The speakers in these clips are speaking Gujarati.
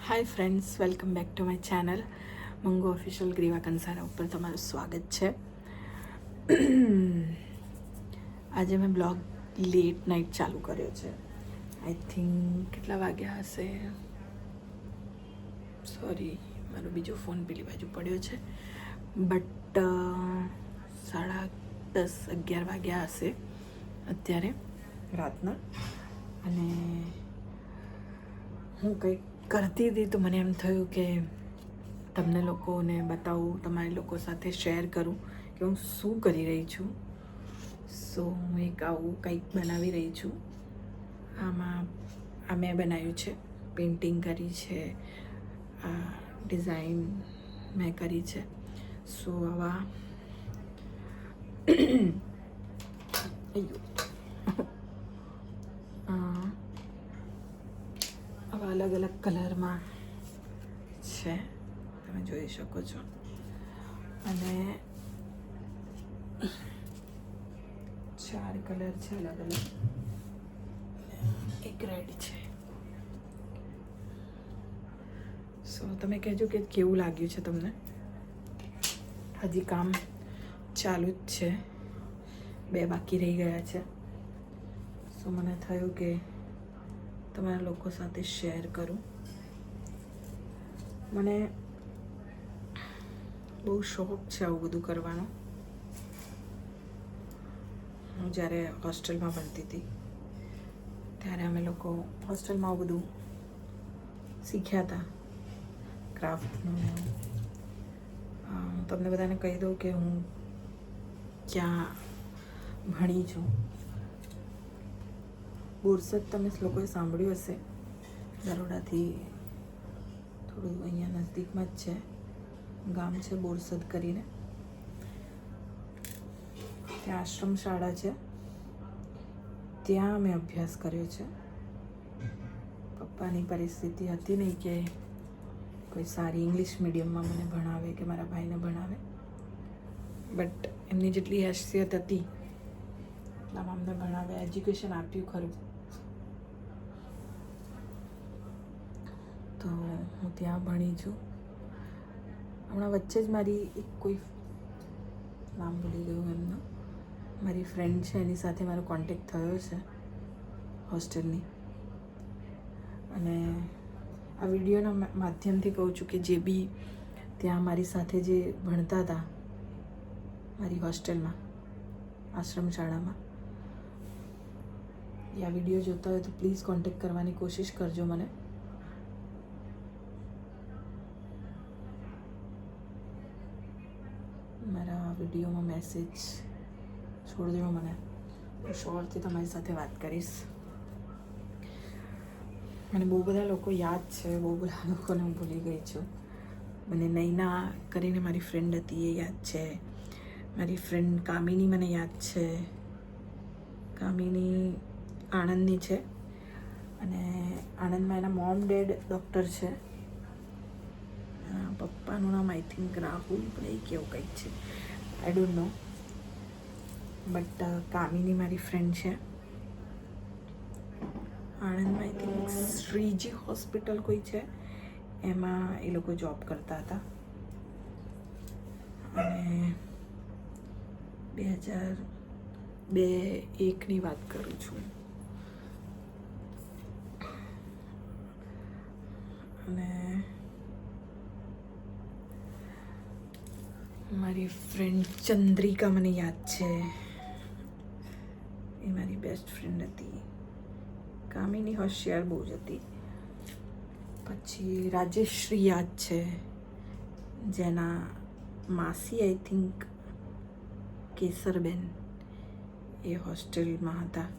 Hi friends, welcome back to my channel mango official Greeva Kansara ઉપર તમારું સ્વાગત છે. આજે મેં બ્લોગ લેટ નાઇટ ચાલુ કર્યો છે. આઈ થિંક કેટલા વાગ્યા હશે, સોરી મારો બીજો ફોન પેલી બાજુ પડ્યો છે, બટ 10:30-11 વાગ્યા હશે અત્યારે રાતના. અને હું કંઈક કરતી હતી તો મને એમ થયું કે તમને લોકોને બતાવું, તમારી લોકો સાથે શેર કરું કે હું શું કરી રહી છું. સો હું એક આવું કંઈક બનાવી રહી છું. આ મેં બનાવ્યું છે, પેઇન્ટિંગ કરી છે, આ ડિઝાઇન મેં કરી છે. સો આવા આવા અલગ અલગ કલરમાં છે, તમે જોઈ શકો છો. અને 4 કલર છે અલગ અલગ, એક રેડ છે. સો તમે કહેજો કે કેવું લાગ્યું છે તમને. હજી કામ ચાલુ જ છે, 2 બાકી રહી ગયા છે. સો મને થયું કે તમારા લોકો સાથે શેર કરું. મને બહુ શોખ છે આવું બધું કરવાનો. હું જ્યારે હોસ્ટેલમાં ભણતી હતી ત્યારે અમે લોકો હોસ્ટેલમાં આવું બધું શીખ્યા હતા, ક્રાફ્ટનું. તમને બધાને કહી દઉં કે હું ક્યાં ભણી છું. બોરસદ તમે લોકોએ સાંભળ્યું હશે, બરોડાથી થોડું અહીંયા નજદીકમાં જ છે, ગામ છે બોરસદ કરીને. ત્યાં આશ્રમ શાળા છે, ત્યાં મેં અભ્યાસ કર્યો છે. પપ્પાની પરિસ્થિતિ હતી નહીં કે કોઈ સારી ઇંગ્લિશ મીડિયમમાં મને ભણાવે કે મારા ભાઈને ભણાવે, બટ એમની જેટલી હેસિયત હતી એટલામાં અમને ભણાવે, એજ્યુકેશન આપ્યું ખરું. તો હું ત્યાં ભણી છું. હમણાં વચ્ચે જ મારી એક કોઈ નામ ભૂલી ગયું એમનું, મારી ફ્રેન્ડ છે, એની સાથે મારો કોન્ટેક્ટ થયો છે હોસ્ટેલની. અને આ વિડીયોના માધ્યમથી કહું છું કે જે બી ત્યાં મારી સાથે જે ભણતા હતા મારી હોસ્ટેલમાં, આશ્રમ શાળામાં, એ આ વિડીયો જોતા હોય તો પ્લીઝ કોન્ટેક્ટ કરવાની કોશિશ કરજો મને. મારા વિડીયોમાં મેસેજ છોડજો મને, હું શ્યોરથી તમારી સાથે વાત કરીશ. મને બહુ બધા લોકો યાદ છે, બહુ બધા લોકોને હું ભૂલી ગઈ છું. મને નૈના કરીને મારી ફ્રેન્ડ હતી એ યાદ છે, મારી ફ્રેન્ડ કામિની મને યાદ છે. કામિની આણંદની છે અને આણંદમાં એના મોમ ડેડ ડૉક્ટર છે. પપ્પાનું નામ આઈ થિંક રાહુલ ભાઈ કેવું કંઈક છે, I don't know, but Kamini મારી ફ્રેન્ડ છે. આણંદમાં આઈ થિંક શ્રીજી હોસ્પિટલ કોઈ છે, એમાં એ લોકો જોબ કરતા હતા. અને 2002-01ની વાત કરું છું. અને મારી ફ્રેન્ડ ચંદ્રિકા મને યાદ છે, એ મારી બેસ્ટ ફ્રેન્ડ હતી. કામિની હોશિયાર બહુ જ હતી. પછી રાજેશ્રી યાદ છે, જેના માસી આઈ થિંક કેસરબેન એ હોસ્ટેલમાં હતા.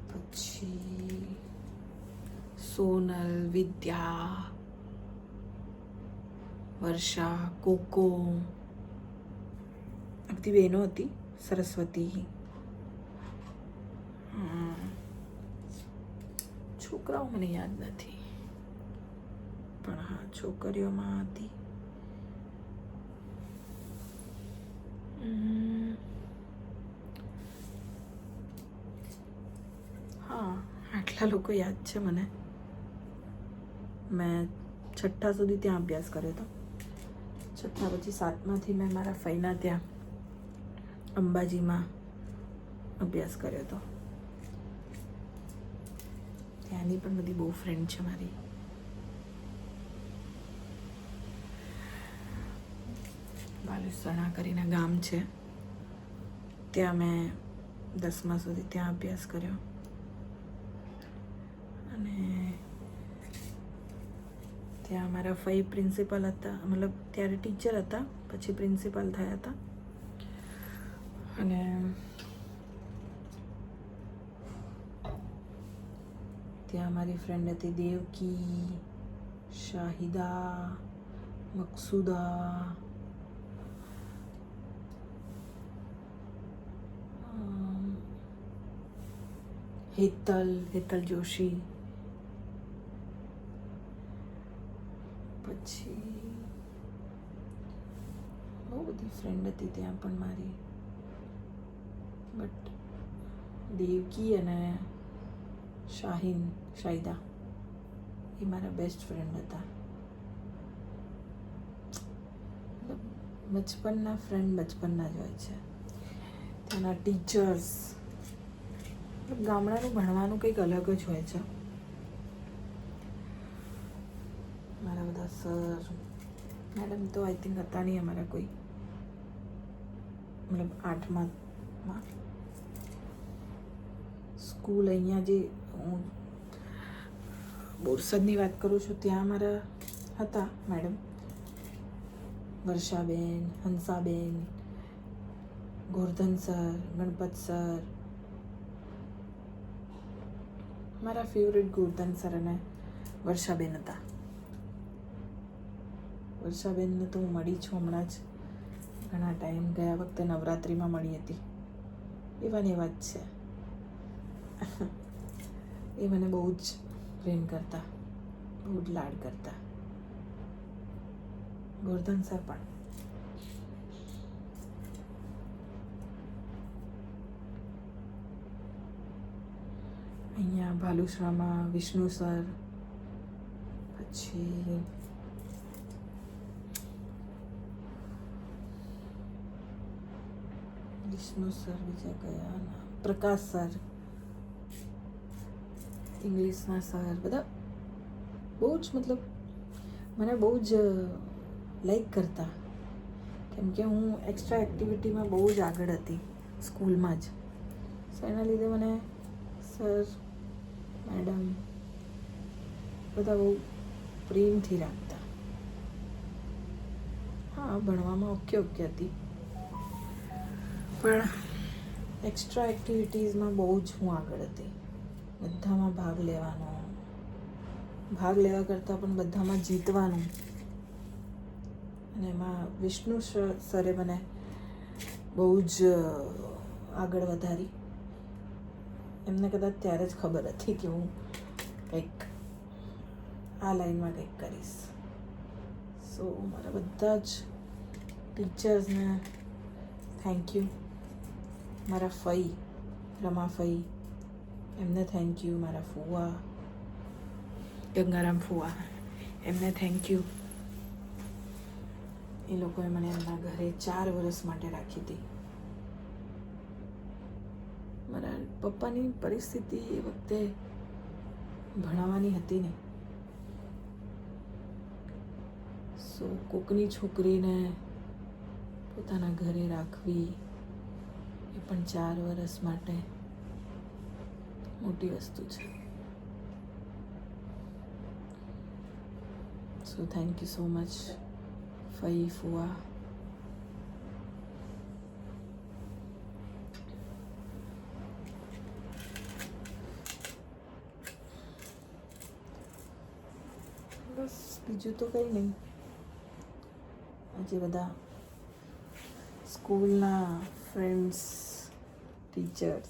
પછી સોનલ, વિદ્યા, વર્ષા, કોકો, આ બધી બહેનો હતી. સરસ્વતી. છોકરાઓ મને યાદ નથી, પણ હા છોકરીઓમાં હતી. હા, આટલા લોકો યાદ છે મને. મેં છઠ્ઠા સુધી ત્યાં અભ્યાસ કર્યો હતો. છઠ્ઠા પછી 7માથી મેં મારા ફઈના ત્યાં અંબાજીમાં અભ્યાસ કર્યો હતો. ત્યાંની પણ બધી બહુ ફ્રેન્ડ છે મારી. બાલુસણા કરીને ગામ છે, ત્યાં મેં 10મા સુધી ત્યાં અભ્યાસ કર્યો. અને ત્યાં મારા ફઈ પ્રિન્સિપલ હતા, મતલબ ત્યારે ટીચર હતા, પછી પ્રિન્સિપલ થયા હતા. અને ત્યાં મારી ફ્રેન્ડ હતી દેવકી, શાહિદા, મકસુદા, હેતલ જોશી, પછી બહુ બધી ફ્રેન્ડ હતી ત્યાં પણ મારી. બટ દેવકી અને શાહિદા એ મારા બેસ્ટ ફ્રેન્ડ હતા. બચપનના ફ્રેન્ડ બચપનના જ હોય છે. ત્યાંના ટીચર્સ, ગામડાનું ભણવાનું કંઈક અલગ જ હોય છે. મારા બધા સર મેડમ તો આઈ થિંક હતા નહીં અમારા કોઈ, મતલબ 8માં સ્કૂલ અહીંયા જે હું બોરસદની વાત કરું છું ત્યાં મારા હતા મેડમ વર્ષાબેન, હંસાબેન, ગોરધન સર, ગણપત સર. મારા ફેવરેટ ગોરધન સર અને વર્ષાબેન હતા. વર્ષાબેનને તો હું મળી છું હમણાં જ ઘણા ટાઈમ, ગયા વખતે નવરાત્રિમાં મળી હતી. એવા જ છે. એ મને બહુ જ પ્રેમ કરતા, બહુ જ લાડ કરતા. ગોરધન સર પણ. અહીંયા ભાલુસરામાં વિષ્ણુ સર, પછી વિષ્ણુ સર, બીજા કયા નામ, પ્રકાશ સર, ઇંગ્લિશના સર, બધા બહુ જ મતલબ મને બહુ જ લાઈક કરતા, કેમ કે હું એક્સ્ટ્રા એક્ટિવિટીમાં બહુ જ આગળ હતી સ્કૂલમાં જ. સો એના લીધે મને સર મેડમ બધા બહુ પ્રેમથી રાખતા. હા, ભણવામાં ઓકે હતી, પણ એક્સ્ટ્રા એક્ટિવિટીઝમાં બહુ જ હું આગળ હતી. બધામાં ભાગ લેવા કરતાં પણ બધામાં જીતવાનું. અને એમાં વિષ્ણુ સરે મને બહુ જ આગળ વધારી. એમને કદાચ ત્યારે જ ખબર હતી કે હું કંઈક આ લાઈનમાં કંઈક કરીશ. સો મારા બધા જ ટીચર્સને થેન્ક યુ. મારા ફઈ, રમા ફઈ, એમને થેન્ક યુ. મારા ફુવા, ગંગારામ ફુવા, એમને થેન્ક યુ. એ લોકોએ મને એમના ઘરે 4 વર્ષ માટે રાખી હતી. મારા પપ્પાની પરિસ્થિતિ એ વખતે ભણાવવાની હતી ને, સો કોકની છોકરીને પોતાના ઘરે રાખવી એ પણ 4 વર્ષ માટે મોટી વસ્તુ છે. So thank you so much ફઈ, ફુવા. બસ બીજું તો કંઈ નહીં. આજે બધા સ્કૂલના ફ્રેન્ડ્સ, ટીચર્સ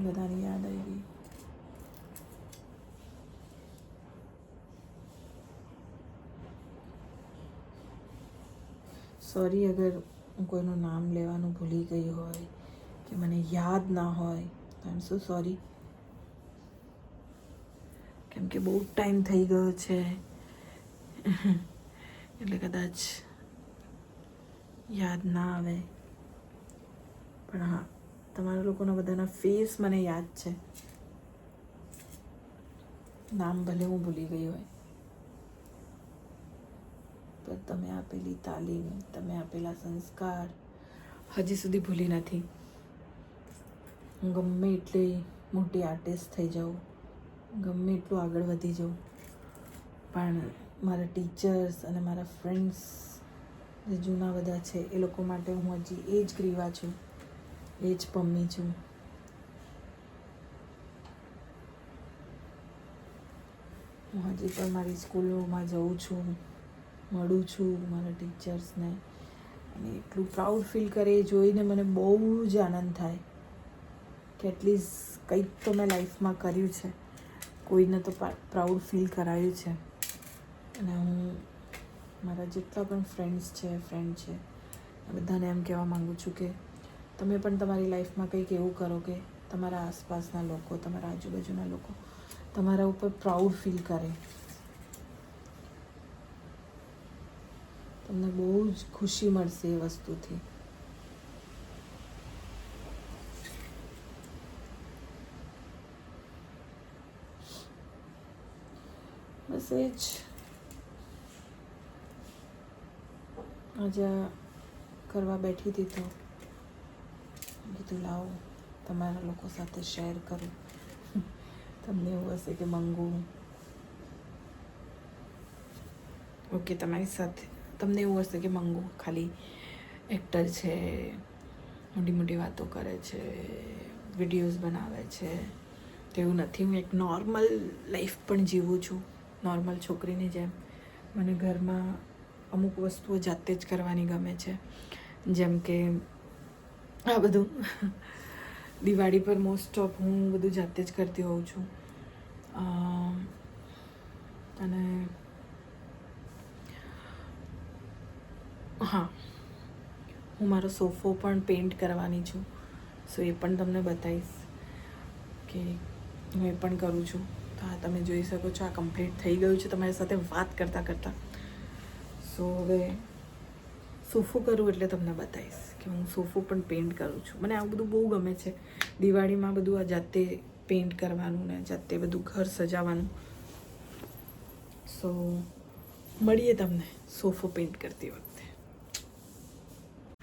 બધાની યાદ આવી. સોરી અગર હું કોઈનું નામ લેવાનું ભૂલી ગઈ હોય કે મને યાદ ના હોય, તો આઈ એમ સો સોરી. કેમ કે બહુ ટાઈમ થઈ ગયો છે એટલે કદાચ યાદ ના આવે. પણ હા, તમારા લોકોના બધાના ફેસ મને યાદ છે. નામ ભલે હું ભૂલી ગઈ હોય, પણ તમે આપેલી તાલીમ, તમે આપેલા સંસ્કાર હજી સુધી ભૂલી નથી. હું ગમે એટલી મોટી આર્ટિસ્ટ થઈ જાઉં, ગમે એટલું આગળ વધી જાઉં, પણ મારા ટીચર્સ અને મારા ફ્રેન્ડ્સ જે જૂના બધા છે એ લોકો માટે હું હજી એ જ ગ્રીવા છું, એ જ પમ્મી છું. હું હજી પણ મારી સ્કૂલોમાં જઉં છું, મળું છું મારા ટીચર્સને, અને એટલું પ્રાઉડ ફીલ કરે એ જોઈને મને બહુ જ આનંદ થાય કે એટલીસ્ટ કંઈક તો મેં લાઈફમાં કર્યું છે, કોઈને તો પ્રાઉડ ફીલ કરાયું છે. અને હું મારા જેટલા પણ ફ્રેન્ડ છે બધાને એમ કહેવા માગું છું કે તમે પણ તમારી લાઈફમાં કંઈક એવું કરો કે તમારા આસપાસના લોકો, તમારા આજુબાજુના લોકો તમારા ઉપર પ્રાઉડ ફીલ કરે. તમને બહુ જ ખુશી મળશે એ વસ્તુથી. બસ એ જ આજે કરવા બેઠી હતી તો કીધું લાવો તમારા લોકો સાથે શેર કરું. તમને એવું હશે કે મંગુ, ઓકે, તમારી સાથે તમને એવું હશે કે મંગુ ખાલી એક્ટર છે, મોટી મોટી વાતો કરે છે, વિડીયોઝ બનાવે છે. તો એવું નથી. હું એક નોર્મલ લાઈફ પણ જીવું છું, નોર્મલ છોકરીની જેમ. મને ઘરમાં અમુક વસ્તુઓ જાતે જ કરવાની ગમે છે, જેમ કે આ બધું દિવાળી પર મોસ્ટ ઓફ હું બધું જાતે જ કરતી હોઉં છું. અને હા, હું મારો સોફો પણ પેઇન્ટ કરવાની છું, સો એ પણ તમને બતાવીશ કે હું એ પણ કરું છું. તો આ તમે જોઈ શકો છો, આ કમ્પ્લીટ થઈ ગયું છે તમારી સાથે વાત કરતાં કરતાં. સો હવે સોફો કરું એટલે તમને બતાવીશ કે હું સોફો પણ પેઇન્ટ કરું છું. મને આવું બધું બહુ ગમે છે. દિવાળીમાં બધું આ જાતે પેઇન્ટ કરવાનું ને જાતે બધું ઘર સજાવવાનું. સો મળીએ તમને સોફો પેઇન્ટ કરતી વખતે.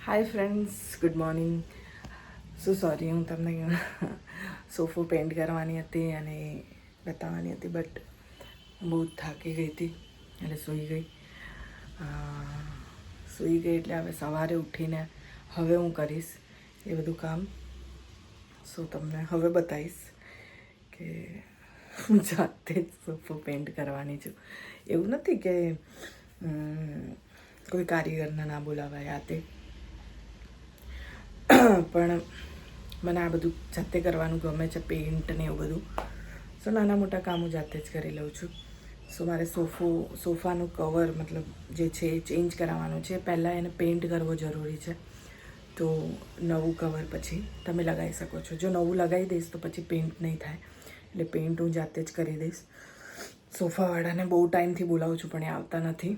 Hi friends, good morning. Sorry, હું તમને સોફો પેઇન્ટ કરવાની હતી અને બતાવવાની હતી, બટ બહુ થાકી ગઈ હતી એટલે સૂઈ ગઈ એટલે હવે સવારે ઉઠીને હવે હું કરીશ એ બધું કામ. સો તમને હવે બતાવીશ કે હું જાતે જ સોફો પેઇન્ટ કરવાની છું. એવું નથી કે કોઈ કારીગરને ના બોલાવાય આ તે, પણ મને આ બધું જાતે કરવાનું ગમે છે, પેઇન્ટ ને એવું બધું. સો નાના મોટા કામ હું જાતે જ કરી લઉં છું. સો મારે સોફાનું કવર મતલબ જે છે એ ચેન્જ કરાવવાનું છે. પહેલાં એને પેઇન્ટ કરવો જરૂરી છે, તો નવું કવર પછી તમે લગાવી શકો છો. જો નવું લગાવી દઈશ તો પછી પેઇન્ટ નહીં થાય, એટલે પેઇન્ટ હું જાતે જ કરી દઈશ. સોફાવાળાને બહુ ટાઈમથી બોલાવું છું પણ એ આવતા નથી.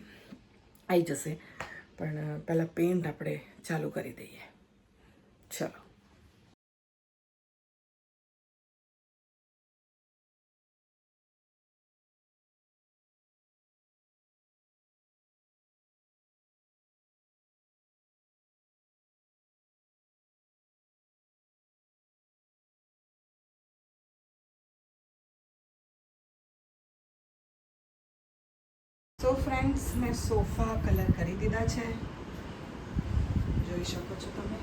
આવી જશે, પણ પહેલાં પેઇન્ટ આપણે ચાલુ કરી દઈએ. ચલો. સો ફ્રેન્ડ્સ, મેં સોફા કલર કરી દીધા છે, જોઈ શકો છો તમે.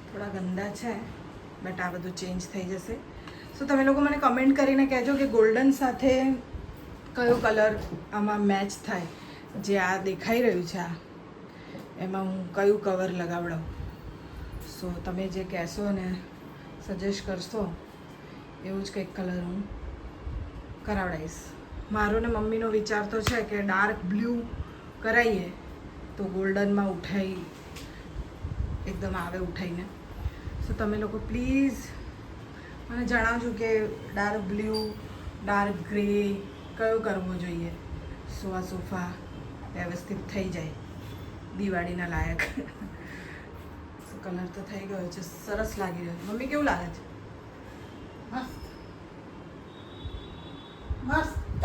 થોડા ગંદા છે, બટ આ બધું ચેન્જ થઈ જશે. સો તમે લોકો મને કમેન્ટ કરીને કહેજો કે ગોલ્ડન સાથે કયો કલર આમાં મેચ થાય. જે આ દેખાઈ રહ્યું છે આ, એમાં હું કયું કવર લગાવડાવું. સો તમે જે કહેશો ને સજેસ્ટ કરશો એવું જ કંઈક કલર હું કરાવડાવીશ. મારો ને મમ્મીનો વિચાર તો છે કે ડાર્ક બ્લુ કરાવીએ તો ગોલ્ડનમાં ઉઠાઈ એકદમ આવે ઉઠાઈને. સો તમે લોકો પ્લીઝ મને જણાવજો કે ડાર્ક બ્લુ, ડાર્ક ગ્રે કયો કરવો જોઈએ, સો આ સોફા વ્યવસ્થિત થઈ જાય દિવાળીના લાયક. કલર તો થઈ ગયો છે, સરસ લાગી રહ્યો છે. મમ્મી કેવું લાગે છે? મસ્ત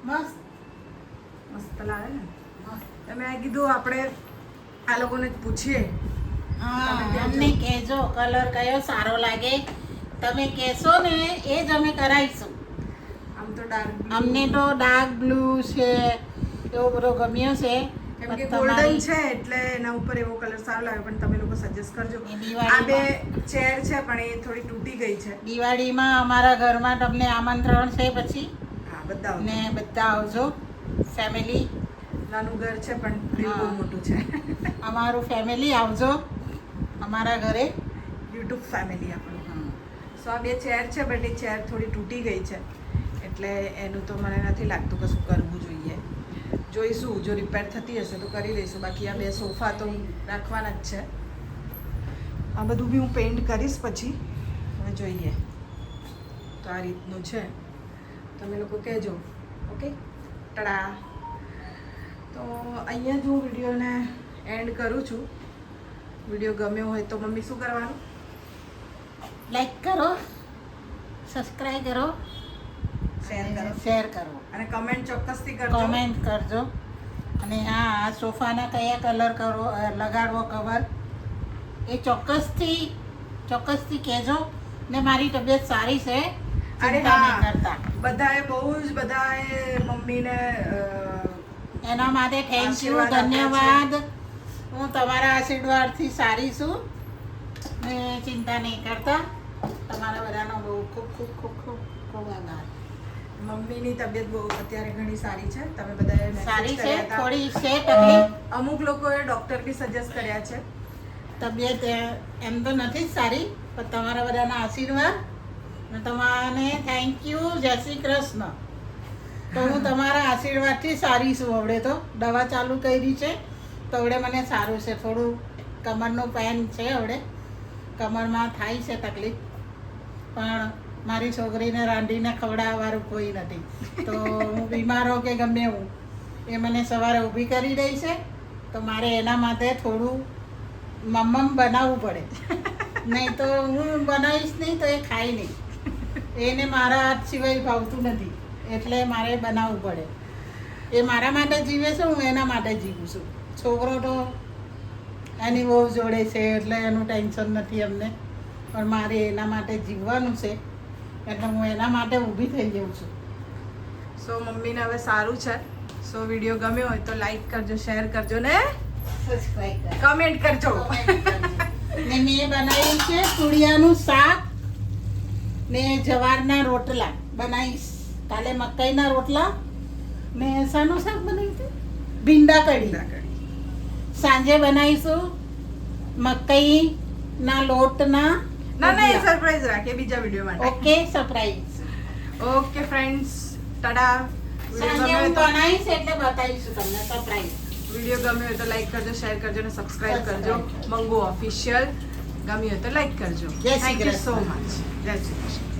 મસ્ત મસ્ત લાગે ને. મેં કીધું આપણે આ લોકોને જ પૂછીએ. અમને કહેજો કલર કયો સારો લાગે, તમે કહેશો ને એ જ અમે કરાવીશું. આમ તો ડાર્ક અમને તો ડાર્ક બ્લુ છે એવો બધો ગમ્યો છે. કેમ કે ગોલ્ડન છે એટલે એના ઉપર એવો કલર સારો લાગે, પણ તમે લોકો સજેસ્ટ કરજો. આ બે ચેર છે પણ એ થોડી તૂટી ગઈ છે. દિવાળીમાં અમારા ઘરમાં તમને આમંત્રણ છે પછી. હા, બધા આવજો. ને બધા આવજો ફેમિલી. નાનું ઘર છે પણ દિલ બહુ મોટું છે. અમારું ફેમિલી આવજો અમારા ઘરે. યુટ્યુબ ફેમિલી આપણું. સો આ બે ચેર છે બટ એ ચેર થોડી તૂટી ગઈ છે એટલે એનું તો મને નથી લાગતું કશું કરવું જોઈએ. જોઈશું, જો રિપેર થતી હશે તો કરી લઈશું. બાકી આ બે સોફા તો રાખવાના જ છે. આ બધું બી હું પેઇન્ટ કરીશ પછી. હવે જોઈએ. તો આ રીતનું છે, તમે લોકો કહેજો. ઓકે, ટડા. તો અહીંયા જ હું વિડીયોને એન્ડ કરું છું. વિડીયો ગમ્યો હોય તો મમ્મી શું કરવાનું? લાઈક કરો, સબસ્ક્રાઈબ કરો, શેર કરો અને કમેન્ટ ચોક્કસથી કરજો. કોમેન્ટ કરજો. અને આ સોફાના કયા કલર કરો લગાડવો કવર એ ચોક્કસથી કહેજો. ને મારી તબિયત સારી છે, ચિંતા નહીં કરતા. બધાએ બહુ જ મમ્મીને એના માટે થેન્ક યુ, ધન્યવાદ. હું તમારા આશીર્વાદથી સારી છું ને ચિંતા નહીં કરતા. તમારા બધાનો બહુ ખૂબ ખૂબ ખૂબ ખૂબ ખૂબ આભાર. મમ્મીની તબિયત બહુ અત્યારે ઘણી સારી છે. તમે બધાએ સારી છે, થોડી છે તકલીફ. અમુક લોકોએ ડોક્ટર બી સજેસ્ટ કર્યા છે. તબિયત એમ તો નથી જ સારી, પણ તમારા બધાના આશીર્વાદ ને તમારે થેન્ક યુ. જય શ્રી કૃષ્ણ. તો હું તમારા આશીર્વાદથી સારી છું. હવે તો દવા ચાલુ કરી છે તો હવે મને સારું છે. થોડું કમરનું પેન છે, હવે કમરમાં થાય છે તકલીફ, પણ મારી છોકરીને રાંધીને ખવડાવવાનું કોઈ નથી. તો હું બીમાર હો કે ગમે હું, એ મને સવારે ઊભી કરી દઈ છે તો મારે એના માટે થોડું મમ્મમ બનાવવું પડે. નહીં તો હું બનાવીશ નહીં તો એ ખાય નહીં. એને મારા હાથ સિવાય ભાવતું નથી એટલે મારે બનાવવું પડે. એ મારા માટે જીવે છે, હું એના માટે જીવું છું. છોકરો તો એની બહુ જોડે છે એટલે એનું ટેન્શન નથી અમને, પણ મારે એના માટે જીવવાનું છે એટલે હું એના માટે ઊભી થઈ જાઉં છું. સો મમ્મીને હવે સારું છે. સો વિડીયો ગમ્યો હોય તો લાઈક કરજો, શેર કરજો ને સબસ્ક્રાઇબ કરો, કમેન્ટ કરજો. ને મેં બનાવ્યું છે તુળિયાનું શાક ને જવારના રોટલા બનાવીશ. કાલે મકાઈના રોટલા ને શાનું શાક બનાવ્યું હતું? ભીંડા કઢી. સાંજે બનાવીશું મકાઈના લોટના. ના એ સરપ્રાઈઝ રાખીએ બીજા વિડીયો માટે. Okay, surprise. Okay friends, Tata. સાંજે હું બનાવીશ એટલે બતાવીશું તમને સરપ્રાઈઝ. વિડીયો ગમ્યો હોય તો લાઈક કરજો, શેર કરજો અને સબસ્ક્રાઇબ કરજો. મંગુ ઓફિશિયલ ગમ્યું હોય તો લાઈક કરજો. જય Shri thank you so Krishna. Much. જય શ્રી કૃષ્ણ.